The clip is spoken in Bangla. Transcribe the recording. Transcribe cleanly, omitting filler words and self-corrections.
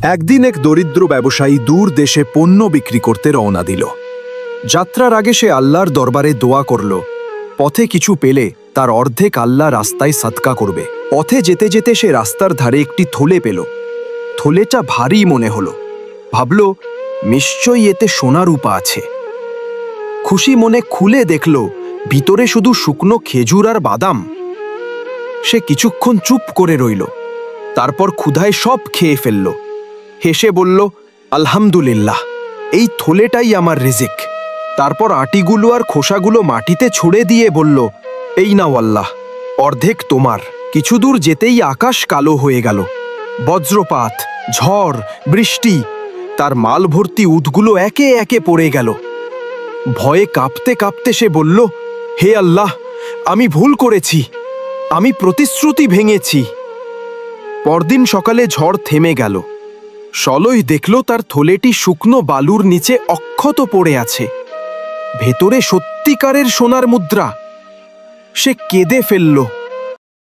একদিন এক দরিদ্র ব্যবসায়ী দূর দেশে পণ্য বিক্রি করতে রওনা দিল। যাত্রার আগে সে আল্লাহর দরবারে দোয়া করল, পথে কিছু পেলে তার অর্ধেক আল্লাহ রাস্তায় সাদকা করবে। পথে যেতে যেতে সে রাস্তার ধারে একটি থলে পেল। থলেটা ভারী মনে হলো। ভাবল, নিশ্চয়ই এতে সোনা রূপা আছে। খুশি মনে খুলে দেখল, ভিতরে শুধু শুকনো খেজুর আর বাদাম। সে কিছুক্ষণ চুপ করে রইল, তারপর ক্ষুধায় সব খেয়ে ফেলল। হেসে বলল, আলহামদুলিল্লাহ, এই থলেটাই আমার রিজিক। তারপর আটিগুলো আর খোসাগুলো মাটিতে ছুঁড়ে দিয়ে বলল, এই নাও আল্লাহ, অর্ধেক তোমার। কিছু দূর যেতেই আকাশ কালো হয়ে গেল। বজ্রপাত, ঝড়, বৃষ্টি, তার মাল ভর্তি উটগুলো একে একে পড়ে গেল। ভয়ে কাঁপতে কাঁপতে সে বলল, হে আল্লাহ, আমি ভুল করেছি, আমি প্রতিশ্রুতি ভেঙেছি। পরদিন সকালে ঝড় থেমে গেল। সলই দেখল তার থলেটি শুকনো বালুর নিচে অক্ষত পড়ে আছে। ভেতরে সত্যিকারের সোনার মুদ্রা। সে কেঁদে ফেলল।